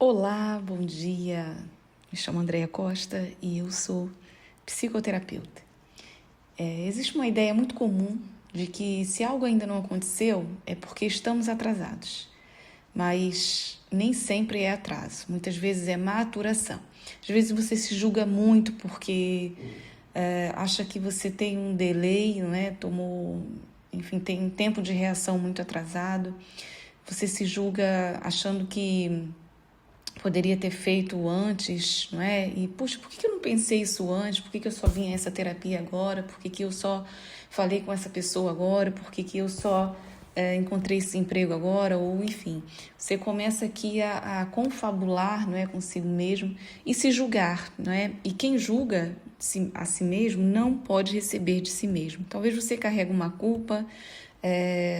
Olá, bom dia. Me chamo Andreia Costa e eu sou psicoterapeuta. Existe uma ideia muito comum de que se algo ainda não aconteceu é porque estamos atrasados, mas nem sempre é atraso, muitas vezes é maturação. Às vezes você se julga muito porque acha que você tem um delay, não é? Tem um tempo de reação muito atrasado. Você se julga achando que poderia ter feito antes, não é? E, puxa, por que eu não pensei isso antes? Por que eu só vim a essa terapia agora? Por que eu só falei com essa pessoa agora? Por que eu só encontrei esse emprego agora? Ou, enfim, você começa aqui a confabular, não é, consigo mesmo e se julgar, não é? E quem julga a si mesmo não pode receber de si mesmo. Talvez você carregue uma culpa,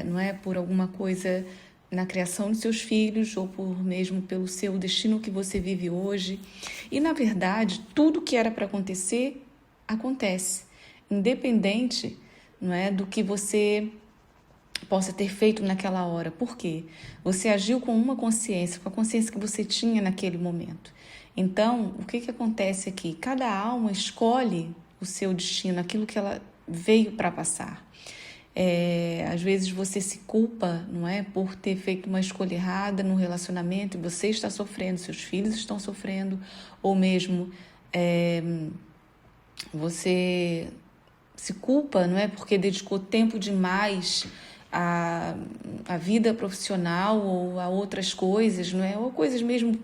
não é, por alguma coisa na criação de seus filhos ou mesmo pelo seu destino que você vive hoje. E, na verdade, tudo que era para acontecer, acontece, independente, não é, do que você possa ter feito naquela hora. Por quê? Você agiu com uma consciência, com a consciência que você tinha naquele momento. Então, o que acontece aqui? Cada alma escolhe o seu destino, aquilo que ela veio para passar. Às vezes você se culpa, não é, por ter feito uma escolha errada no relacionamento e você está sofrendo, seus filhos estão sofrendo, ou mesmo você se culpa, não é, porque dedicou tempo demais à vida profissional ou a outras coisas, não é, ou coisas mesmo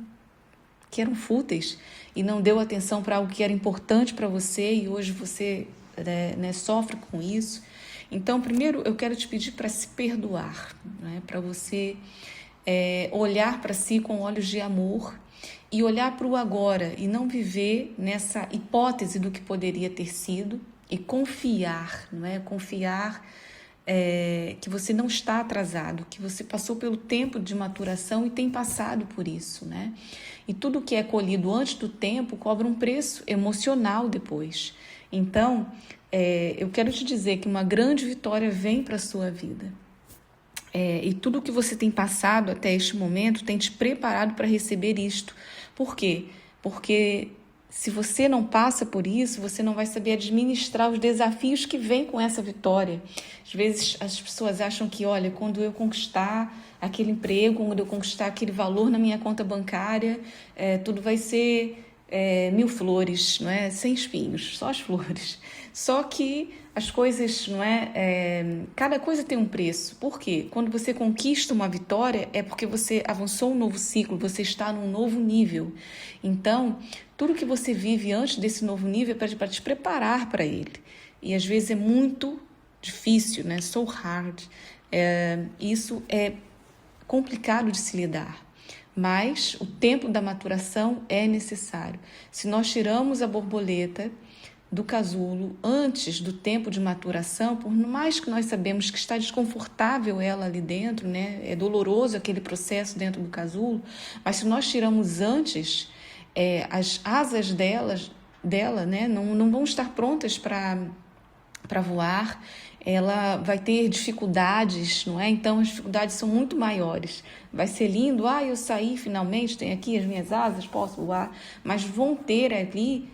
que eram fúteis e não deu atenção para algo que era importante para você e hoje você sofre com isso. Então, primeiro, eu quero te pedir para se perdoar, né? Para você olhar para si com olhos de amor e olhar para o agora e não viver nessa hipótese do que poderia ter sido e confiar, não é? Confiar que você não está atrasado, que você passou pelo tempo de maturação e tem passado por isso, né? E tudo que é colhido antes do tempo cobra um preço emocional depois. Então, eu quero te dizer que uma grande vitória vem para a sua vida. E tudo que você tem passado até este momento tem te preparado para receber isto. Por quê? Porque se você não passa por isso, você não vai saber administrar os desafios que vêm com essa vitória. Às vezes as pessoas acham que, olha, quando eu conquistar aquele emprego, quando eu conquistar aquele valor na minha conta bancária, tudo vai ser mil flores, não é? Sem espinhos, só as flores. Só que as coisas, não é? Cada coisa tem um preço. Por quê? Quando você conquista uma vitória, é porque você avançou um novo ciclo, você está num novo nível. Então, tudo que você vive antes desse novo nível é para te preparar para ele. E às vezes é muito difícil, né? So hard. Isso é complicado de se lidar. Mas o tempo da maturação é necessário. Se nós tiramos a borboleta do casulo antes do tempo de maturação, por mais que nós sabemos que está desconfortável ela ali dentro, né? É doloroso aquele processo dentro do casulo, mas se nós tiramos antes, as asas dela, né? Não vão estar prontas para voar, ela vai ter dificuldades, não é? Então as dificuldades são muito maiores. Vai ser lindo, eu saí finalmente, tenho aqui as minhas asas, posso voar, mas vão ter ali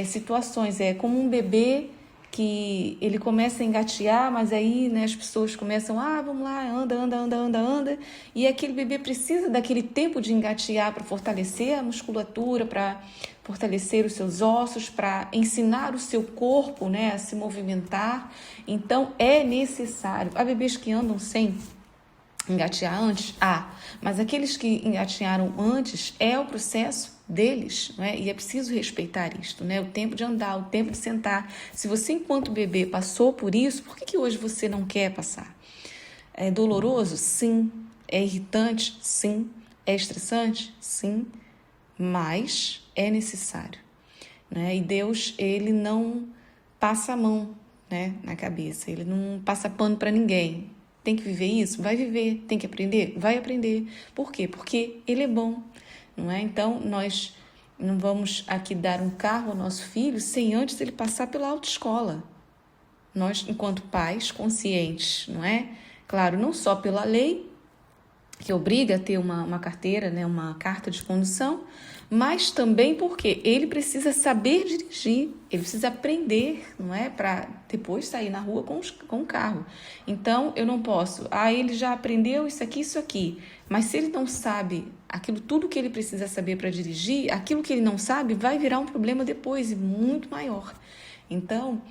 situações, como um bebê que ele começa a engatear, mas aí, né, as pessoas começam, vamos lá, anda, e aquele bebê precisa daquele tempo de engatear para fortalecer a musculatura, para fortalecer os seus ossos, para ensinar o seu corpo, né, a se movimentar. Então, é necessário. Há bebês que andam sem engatear antes? Mas aqueles que engatearam antes é o processo deles, não é? E é preciso respeitar isto, né? O tempo de andar, o tempo de sentar. Se você, enquanto bebê, passou por isso, por que hoje você não quer passar? É doloroso? Sim. É irritante? Sim. É estressante? Sim. Mas é necessário, né? E Deus, ele não passa a mão, né, na cabeça, ele não passa pano para ninguém. Tem que viver isso? Vai viver. Tem que aprender? Vai aprender. Por quê? Porque ele é bom, não é? Então, nós não vamos aqui dar um carro ao nosso filho sem antes ele passar pela autoescola. Nós, enquanto pais conscientes, não é? Claro, não só pela lei, que obriga a ter uma carteira, né, uma carta de condução, mas também porque ele precisa saber dirigir, ele precisa aprender, não é? Para depois sair na rua com o carro. Então, eu não posso, ele já aprendeu isso aqui, mas se ele não sabe tudo que ele precisa saber para dirigir, aquilo que ele não sabe vai virar um problema depois e muito maior. Então,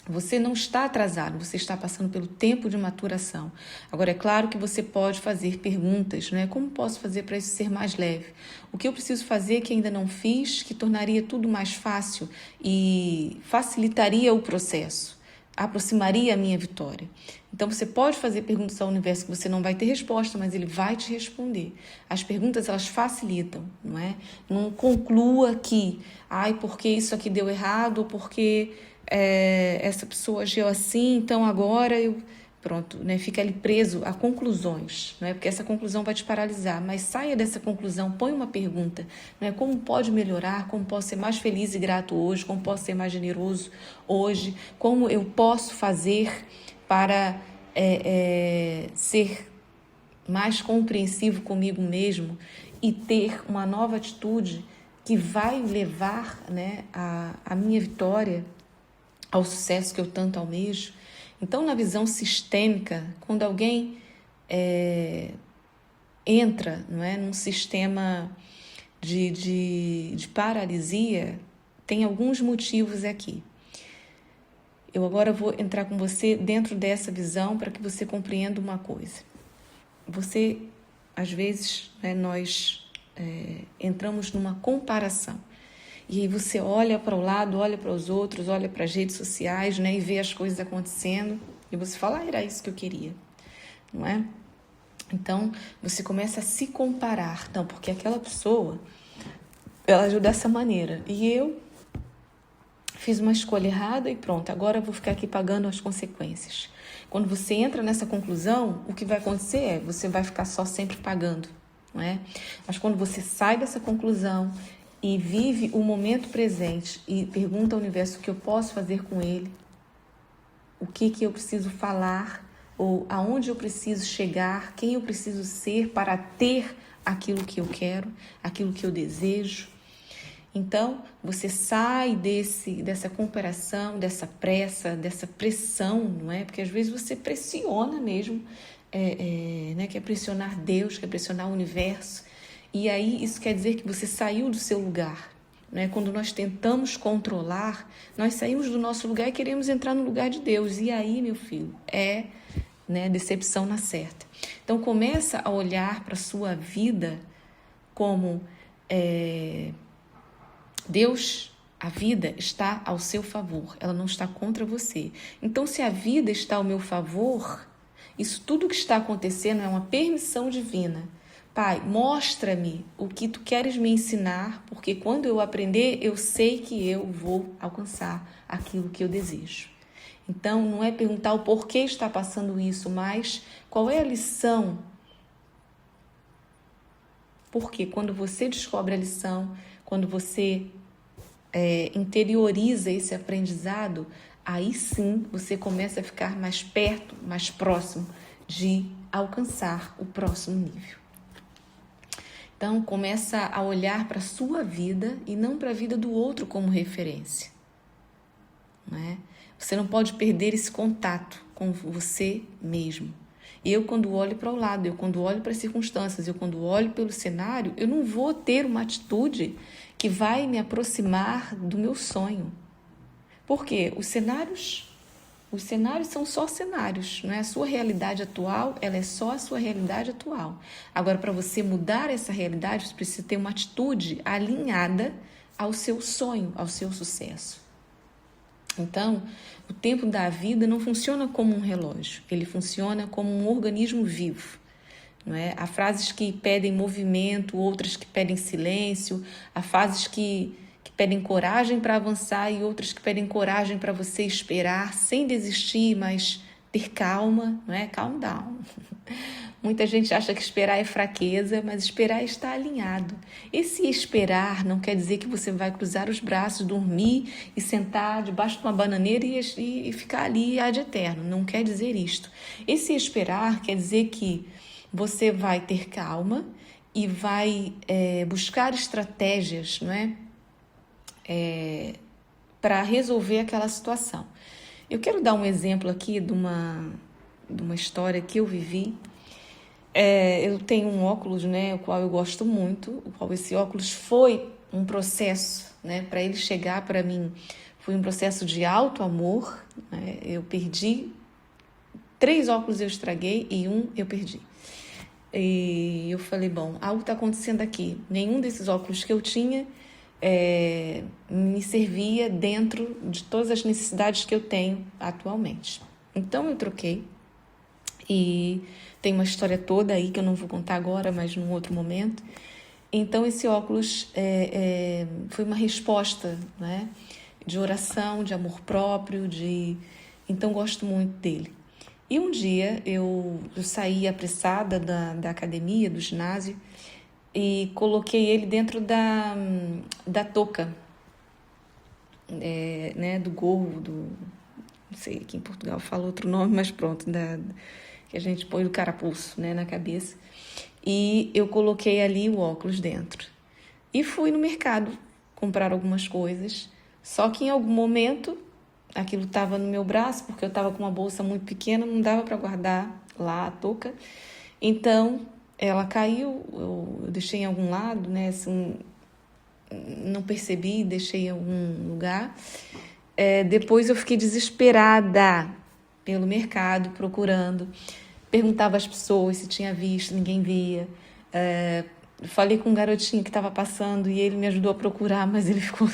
você não está atrasado, você está passando pelo tempo de maturação. Agora, é claro que você pode fazer perguntas, não é? Como posso fazer para isso ser mais leve? O que eu preciso fazer que ainda não fiz, que tornaria tudo mais fácil e facilitaria o processo, aproximaria a minha vitória? Então, você pode fazer perguntas ao universo que você não vai ter resposta, mas ele vai te responder. As perguntas, elas facilitam, não é? Não conclua que, porque isso aqui deu errado, ou porque essa pessoa agiu assim, então agora eu... Pronto, né? Fica ali preso a conclusões, não é? Porque essa conclusão vai te paralisar, mas saia dessa conclusão, põe uma pergunta, não é? Como pode melhorar, como posso ser mais feliz e grato hoje, como posso ser mais generoso hoje, como eu posso fazer para ser mais compreensivo comigo mesmo e ter uma nova atitude que vai levar, né, a minha vitória, ao sucesso que eu tanto almejo. Então, na visão sistêmica, quando alguém entra, não é, num sistema de paralisia, tem alguns motivos aqui. Eu agora vou entrar com você dentro dessa visão para que você compreenda uma coisa. Você, às vezes, né, nós entramos numa comparação. E aí você olha para o lado, olha para os outros, olha para as redes sociais, né, e vê as coisas acontecendo. E você fala, era isso que eu queria, não é? Então, você começa a se comparar. Não, porque aquela pessoa, ela agiu dessa maneira. E eu fiz uma escolha errada e pronto, agora eu vou ficar aqui pagando as consequências. Quando você entra nessa conclusão, o que vai acontecer você vai ficar só sempre pagando, não é? Mas quando você sai dessa conclusão e vive o momento presente e pergunta ao universo o que eu posso fazer com ele, o que eu preciso falar, ou aonde eu preciso chegar, quem eu preciso ser para ter aquilo que eu quero, aquilo que eu desejo. Então, você sai dessa comparação, dessa pressa, dessa pressão, não é? Porque às vezes você pressiona mesmo, né? Quer pressionar Deus, quer pressionar o universo. E aí isso quer dizer que você saiu do seu lugar, né? Quando nós tentamos controlar, nós saímos do nosso lugar e queremos entrar no lugar de Deus. E aí, meu filho, né, decepção na certa. Então, começa a olhar para a sua vida como Deus, a vida está ao seu favor, ela não está contra você. Então, se a vida está ao meu favor, isso tudo que está acontecendo é uma permissão divina. Pai, mostra-me o que tu queres me ensinar, porque quando eu aprender, eu sei que eu vou alcançar aquilo que eu desejo. Então, não é perguntar o porquê está passando isso, mas qual é a lição? Porque quando você descobre a lição, quando você interioriza esse aprendizado, aí sim você começa a ficar mais perto, mais próximo de alcançar o próximo nível. Então, começa a olhar para a sua vida e não para a vida do outro como referência. Não é? Você não pode perder esse contato com você mesmo. Eu, quando olho para o lado, eu, quando olho para as circunstâncias, eu, quando olho pelo cenário, eu não vou ter uma atitude que vai me aproximar do meu sonho. Por quê? Os cenários são só cenários, não é? A sua realidade atual, ela é só a sua realidade atual. Agora, para você mudar essa realidade, você precisa ter uma atitude alinhada ao seu sonho, ao seu sucesso. Então, o tempo da vida não funciona como um relógio, ele funciona como um organismo vivo. Não é? Há frases que pedem movimento, outras que pedem silêncio, há fases que pedem coragem para avançar e outras que pedem coragem para você esperar sem desistir, mas ter calma, não é? Calm down. Muita gente acha que esperar é fraqueza, mas esperar é estar alinhado. Esse esperar não quer dizer que você vai cruzar os braços, dormir e sentar debaixo de uma bananeira e ficar ali ad eterno. Não quer dizer isto. Esse esperar quer dizer que você vai ter calma e vai buscar estratégias, não é? Para resolver aquela situação. Eu quero dar um exemplo aqui de uma história que eu vivi. Eu tenho um óculos, né, o qual eu gosto muito, o qual esse óculos foi um processo, né, para ele chegar para mim, foi um processo de alto amor, né? Eu perdi 3 óculos, eu estraguei e 1 eu perdi. E eu falei, bom, algo está acontecendo aqui. Nenhum desses óculos que eu tinha me servia dentro de todas as necessidades que eu tenho atualmente. Então eu troquei e tem uma história toda aí que eu não vou contar agora, mas num outro momento. Então esse óculos foi uma resposta, né, de oração, de amor próprio, então gosto muito dele. E um dia eu saí apressada da academia, do ginásio, e coloquei ele dentro da touca, né, do gorro, não sei, aqui em Portugal fala outro nome, mas pronto, que a gente põe o carapuço, né, na cabeça. E eu coloquei ali o óculos dentro. E fui no mercado comprar algumas coisas, só que em algum momento aquilo estava no meu braço, porque eu estava com uma bolsa muito pequena, não dava para guardar lá a touca. Então ela caiu, eu deixei em algum lado, né, assim, não percebi, deixei em algum lugar. Depois eu fiquei desesperada pelo mercado, procurando, perguntava às pessoas se tinha visto, ninguém via. Falei com um garotinho que estava passando e ele me ajudou a procurar, mas ele ficou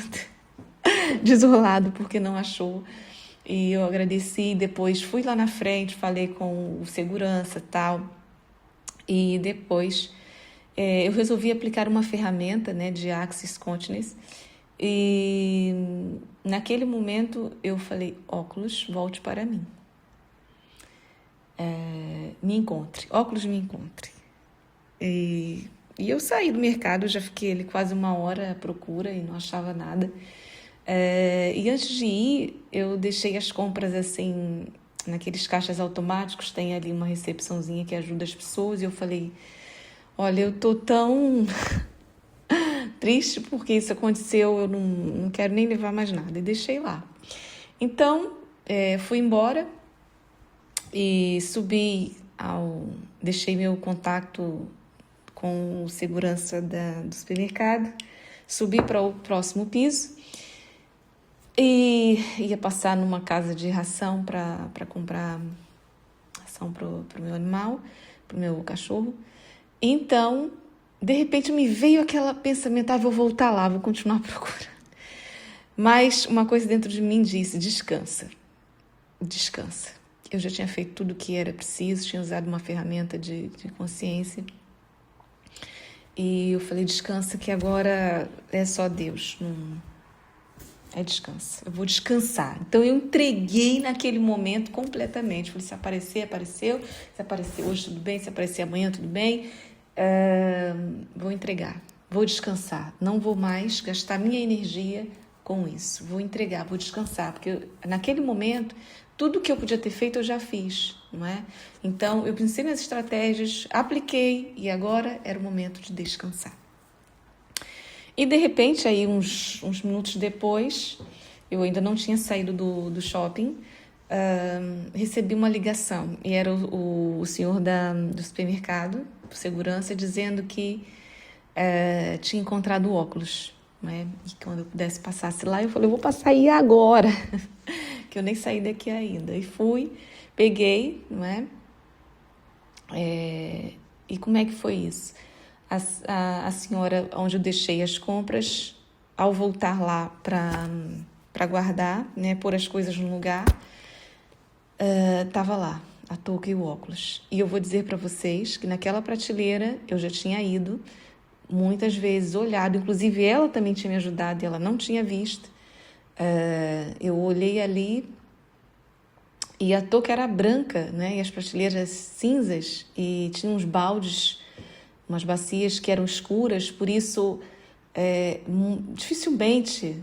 desolado porque não achou. E eu agradeci, depois fui lá na frente, falei com o segurança e tal. E depois eu resolvi aplicar uma ferramenta, né, de Access Consciousness. E naquele momento eu falei, óculos, volte para mim. Me encontre, óculos, me encontre. E eu saí do mercado, já fiquei ali quase 1 hora à procura e não achava nada. E antes de ir, eu deixei as compras assim, naqueles caixas automáticos, tem ali uma recepçãozinha que ajuda as pessoas, e eu falei, olha, eu tô tão triste porque isso aconteceu, eu não quero nem levar mais nada, e deixei lá. Então, fui embora e deixei meu contato com o segurança do supermercado, subi para o próximo piso e ia passar numa casa de ração para comprar ração para o meu animal, para o meu cachorro. Então, de repente me veio aquele pensamento, vou voltar lá, vou continuar procurando. Mas uma coisa dentro de mim disse, descansa. Eu já tinha feito tudo o que era preciso, tinha usado uma ferramenta de consciência. E eu falei, descansa, que agora é só Deus. Descansa, eu vou descansar. Então eu entreguei naquele momento completamente. Falei, se aparecer, apareceu. Se aparecer hoje, tudo bem. Se aparecer amanhã, tudo bem. Vou entregar, vou descansar. Não vou mais gastar minha energia com isso. Vou entregar, vou descansar. Porque naquele momento, tudo que eu podia ter feito, eu já fiz, não é? Então, eu pensei nas estratégias, apliquei e agora era o momento de descansar. E, de repente, aí uns minutos depois, eu ainda não tinha saído do shopping, recebi uma ligação. E era o senhor do supermercado, o segurança, dizendo que tinha encontrado o óculos. Né? E quando eu pudesse passasse lá, eu falei, eu vou passar aí agora, que eu nem saí daqui ainda. E fui, peguei, não é? E como é que foi isso? A senhora, onde eu deixei as compras, ao voltar lá para guardar, né, pôr as coisas no lugar, estava lá, a touca e o óculos. E eu vou dizer para vocês que naquela prateleira eu já tinha ido muitas vezes, olhado, inclusive ela também tinha me ajudado e ela não tinha visto. Eu olhei ali E a touca era branca, né? E as prateleiras cinzas, e tinha uns baldes, umas bacias que eram escuras, por isso dificilmente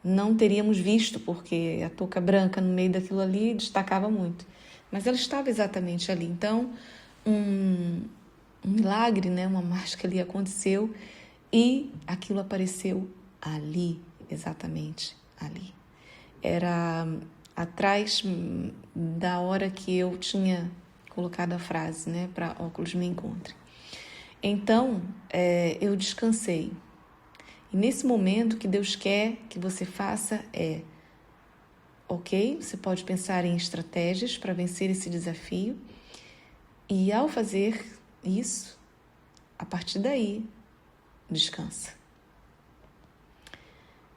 não teríamos visto, porque a touca branca no meio daquilo ali destacava muito. Mas ela estava exatamente ali. Então, um milagre, né? Uma mágica ali aconteceu e aquilo apareceu ali, exatamente ali. Era atrás da hora que eu tinha colocado a frase, né? Para óculos me encontre. Então, eu descansei. E nesse momento, o que Deus quer que você faça ok, você pode pensar em estratégias para vencer esse desafio. E ao fazer isso, a partir daí, descansa.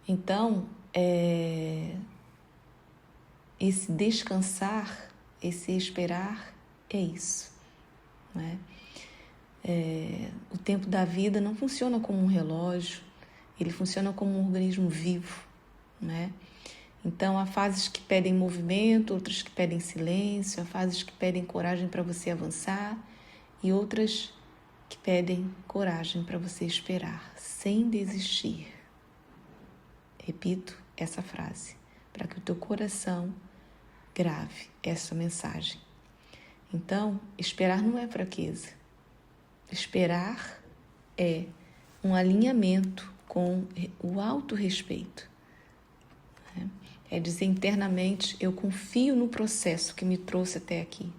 Então, esse descansar, esse esperar, é isso, né? O tempo da vida não funciona como um relógio, ele funciona como um organismo vivo, né? Então, há fases que pedem movimento, outras que pedem silêncio, há fases que pedem coragem para você avançar e outras que pedem coragem para você esperar, sem desistir. Repito essa frase, para que o teu coração grave essa mensagem. Então, esperar não é fraqueza. Esperar é um alinhamento com o autorrespeito. É dizer internamente, eu confio no processo que me trouxe até aqui.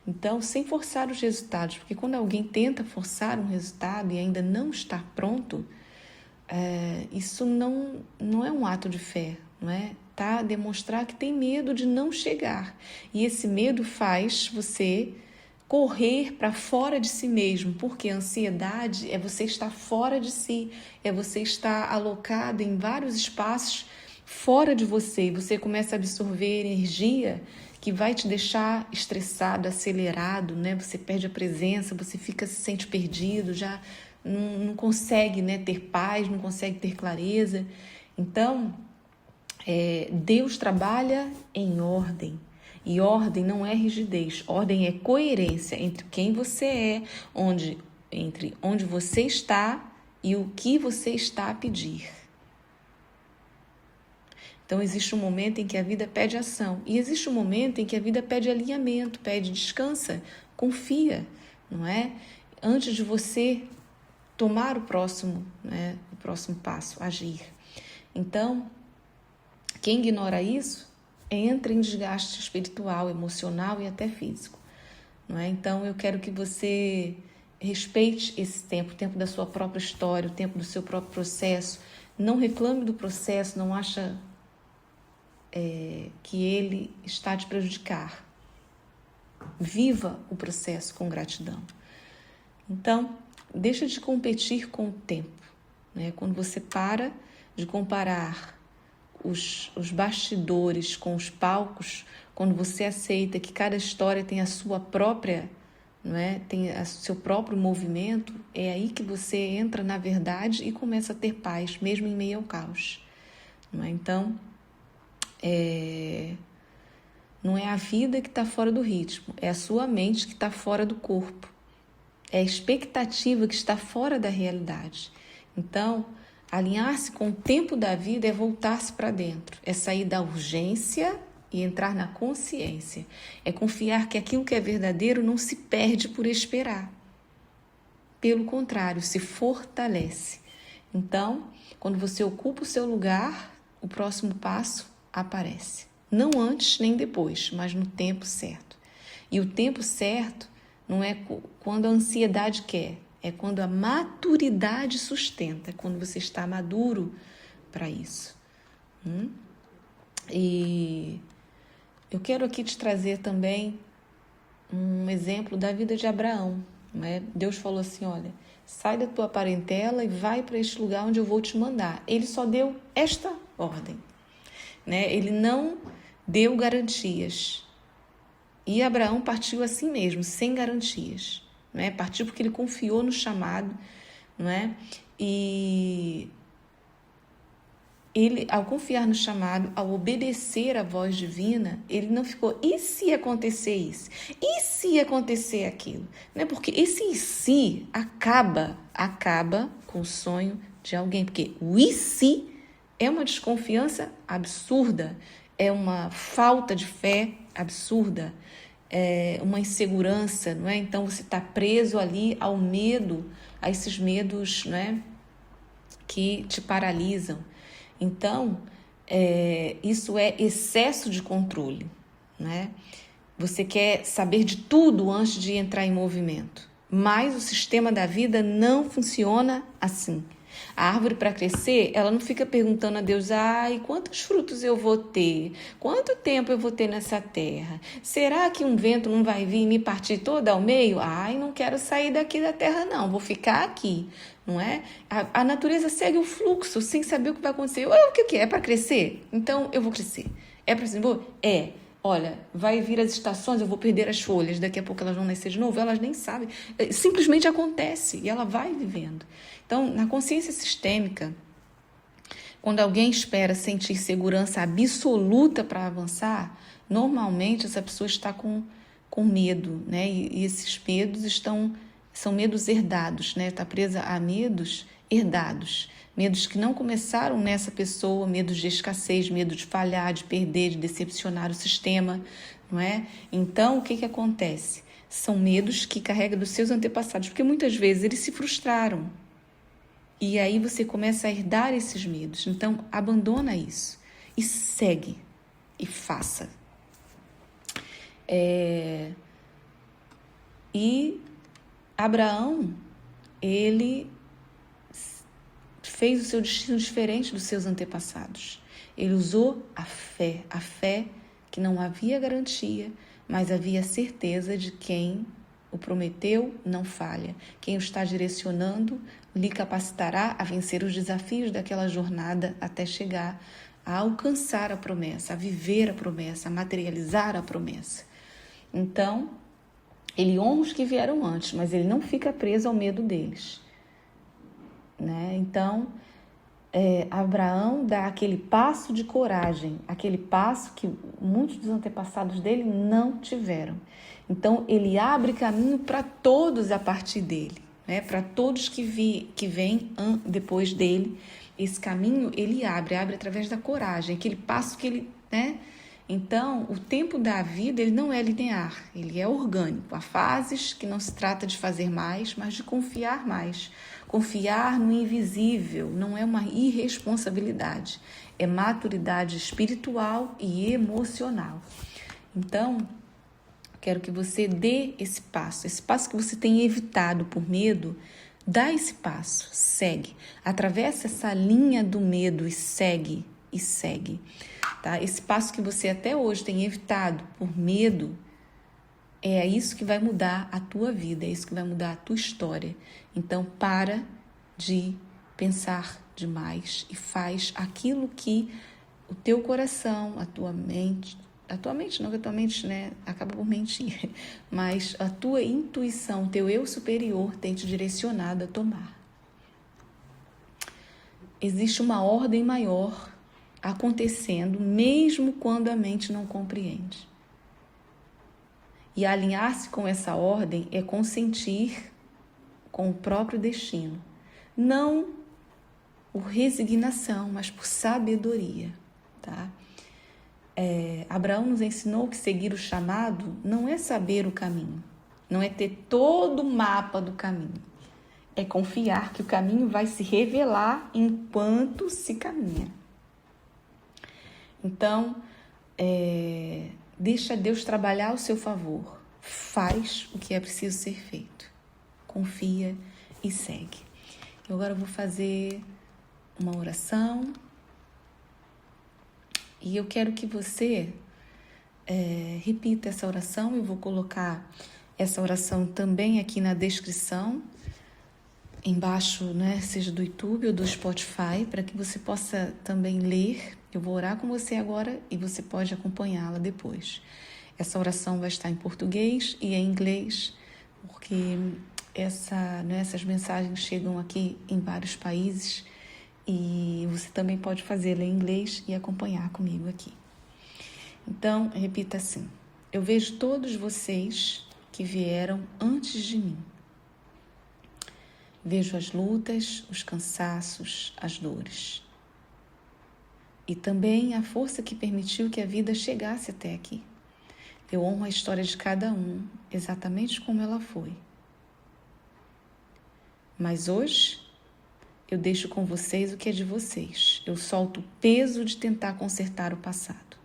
Então, sem forçar os resultados, porque quando alguém tenta forçar um resultado e ainda não está pronto, isso não é um ato de fé, não é? Tá? Demonstrar que tem medo de não chegar. E esse medo faz você correr para fora de si mesmo, porque a ansiedade é você estar fora de si, é você estar alocado em vários espaços fora de você, e você começa a absorver energia que vai te deixar estressado, acelerado, né? Você perde a presença, você se sente perdido, já não consegue, né, ter paz, não consegue ter clareza. Então, Deus trabalha em ordem. E ordem não é rigidez, ordem é coerência entre quem você é, entre onde você está e o que você está a pedir. Então, existe um momento em que a vida pede ação e existe um momento em que a vida pede alinhamento, pede descansa, confia, não é? Antes de você tomar o próximo passo, agir. Então, quem ignora isso entra em desgaste espiritual, emocional e até físico, não é? Então, eu quero que você respeite esse tempo, o tempo da sua própria história, o tempo do seu próprio processo. Não reclame do processo, não acha que ele está a te prejudicar. Viva o processo com gratidão. Então, deixa de competir com o tempo, né? Quando você para de comparar os bastidores com os palcos, quando você aceita que cada história tem a sua própria, não é? Tem o seu próprio movimento, é aí que você entra na verdade e começa a ter paz, mesmo em meio ao caos, não é? Então, não é a vida que está fora do ritmo, é a sua mente que está fora do corpo. É a expectativa que está fora da realidade. Então, alinhar-se com o tempo da vida é voltar-se para dentro, é sair da urgência e entrar na consciência. É confiar que aquilo que é verdadeiro não se perde por esperar. Pelo contrário, se fortalece. Então, quando você ocupa o seu lugar, o próximo passo aparece. Não antes nem depois, mas no tempo certo. E o tempo certo não é quando a ansiedade quer, é quando a maturidade sustenta, é quando você está maduro para isso. E eu quero aqui te trazer também um exemplo da vida de Abraão, né? Deus falou assim, olha, sai da tua parentela e vai para este lugar onde eu vou te mandar. Ele só deu esta ordem, né? Ele não deu garantias. E Abraão partiu assim mesmo, sem garantias, né? Partiu porque ele confiou no chamado, não é? E ele, ao confiar no chamado, ao obedecer à voz divina, ele não ficou, e se acontecer isso? E se acontecer aquilo? Né? Porque esse e se acaba com o sonho de alguém, porque o e se é uma desconfiança absurda, é uma falta de fé absurda, é uma insegurança, não é? Então você está preso ali ao medo, a esses medos, não é? Que te paralisam. Então, isso é excesso de controle, né? Você quer saber de tudo antes de entrar em movimento, mas o sistema da vida não funciona assim. A árvore, para crescer, ela não fica perguntando a Deus, ai, quantos frutos eu vou ter? Quanto tempo eu vou ter nessa terra? Será que um vento não vai vir e me partir toda ao meio? Ai, não quero sair daqui da terra não, vou ficar aqui, não é? A natureza segue o fluxo sem saber o que vai acontecer. O que é? É para crescer? Então eu vou crescer. É para crescer? É. Olha, vai vir as estações, eu vou perder as folhas, daqui a pouco elas vão nascer de novo, elas nem sabem. Simplesmente acontece e ela vai vivendo. Então, na consciência sistêmica, quando alguém espera sentir segurança absoluta para avançar, normalmente essa pessoa está com medo, né? E esses medos são medos herdados, né? Está presa a medos herdados. Medos que não começaram nessa pessoa, medos de escassez, medo de falhar, de perder, de decepcionar o sistema, não é? Então, o que acontece? São medos que carrega dos seus antepassados, porque muitas vezes eles se frustraram. E aí você começa a herdar esses medos. Então, abandona isso e segue e faça. E Abraão, ele fez o seu destino diferente dos seus antepassados. Ele usou a fé que não havia garantia, mas havia certeza de quem o prometeu não falha. Quem o está direcionando lhe capacitará a vencer os desafios daquela jornada até chegar a alcançar a promessa, a viver a promessa, a materializar a promessa. Então, ele honra os que vieram antes, mas ele não fica preso ao medo deles. Né? Então, Abraão dá aquele passo de coragem, aquele passo que muitos dos antepassados dele não tiveram. Então, ele abre caminho para todos a partir dele, né? Para todos que vêm depois dele. Esse caminho ele abre através da coragem, aquele passo que ele, né? Então, o tempo da vida ele não é linear, ele é orgânico. Há fases que não se trata de fazer mais, mas de confiar mais. Confiar no invisível não é uma irresponsabilidade, é maturidade espiritual e emocional. Então, quero que você dê esse passo que você tem evitado por medo, dá esse passo, segue, atravessa essa linha do medo e segue. Tá? Esse passo que você até hoje tem evitado por medo, é isso que vai mudar a tua vida, é isso que vai mudar a tua história. Então, para de pensar demais e faz aquilo que o teu coração, a tua mente, não que a tua mente, né, acaba por mentir, mas a tua intuição, teu eu superior tem te direcionado a tomar. Existe uma ordem maior acontecendo, mesmo quando a mente não compreende. E alinhar-se com essa ordem é consentir com o próprio destino. Não por resignação, mas por sabedoria. Tá? Abraão nos ensinou que seguir o chamado não é saber o caminho, não é ter todo o mapa do caminho. É confiar que o caminho vai se revelar enquanto se caminha. Então, deixa Deus trabalhar ao seu favor. Faz o que é preciso ser feito. Confia e segue. Eu agora vou fazer uma oração. E eu quero que você repita essa oração. Eu vou colocar essa oração também aqui na descrição, embaixo, né, seja do YouTube ou do Spotify, para que você possa também ler. Eu vou orar com você agora e você pode acompanhá-la depois. Essa oração vai estar em português e em inglês, porque essas mensagens chegam aqui em vários países E você também pode fazê-la em inglês e acompanhar comigo aqui. Então, repita assim: eu vejo todos vocês que vieram antes de mim. Vejo as lutas, os cansaços, as dores. E também a força que permitiu que a vida chegasse até aqui. Eu honro a história de cada um, exatamente como ela foi. Mas hoje, eu deixo com vocês o que é de vocês. Eu solto o peso de tentar consertar o passado.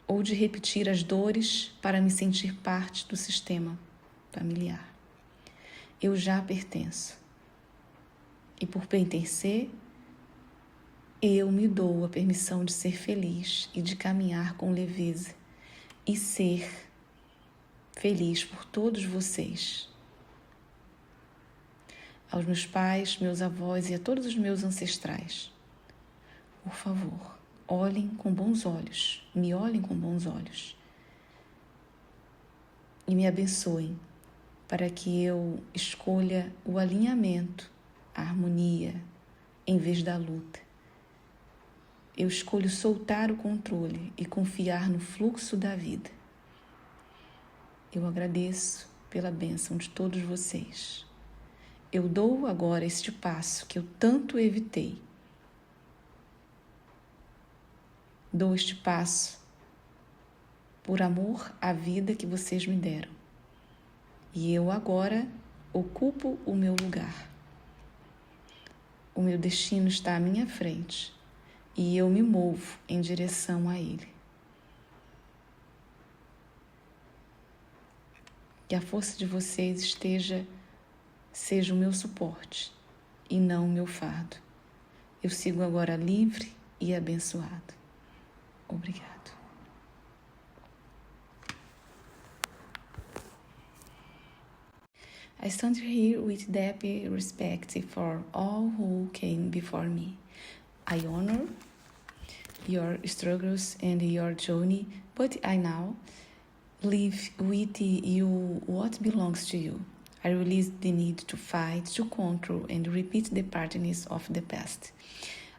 Ou de repetir as dores para me sentir parte do sistema familiar. Eu já pertenço. E por pertencer, eu me dou a permissão de ser feliz e de caminhar com leveza e ser feliz por todos vocês. Aos meus pais, meus avós e a todos os meus ancestrais, por favor, olhem com bons olhos, me olhem com bons olhos e me abençoem para que eu escolha o alinhamento, a harmonia, em vez da luta. Eu escolho soltar o controle e confiar no fluxo da vida. Eu agradeço pela bênção de todos vocês. Eu dou agora este passo que eu tanto evitei. Dou este passo por amor à vida que vocês me deram. E eu agora ocupo o meu lugar. O meu destino está à minha frente. E eu me movo em direção a ele. Que a força de vocês seja o meu suporte e não o meu fardo. Eu sigo agora livre e abençoado. Obrigado. I stand here with deep respect for all who came before me. I honor your struggles and your journey, but I now live with you what belongs to you. I release the need to fight, to control, and repeat the patterns of the past.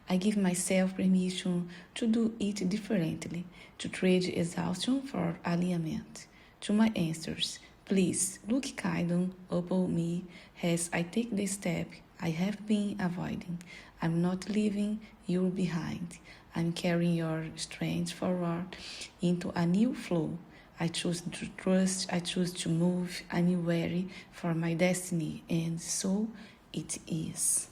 I give myself permission to do it differently, to trade exhaustion for alignment. To my answers, please look kindly upon me as I take the step I have been avoiding. I'm not leaving you behind. I'm carrying your strength forward into a new flow. I choose to trust, I choose to move, I'm ready for my destiny, and so it is.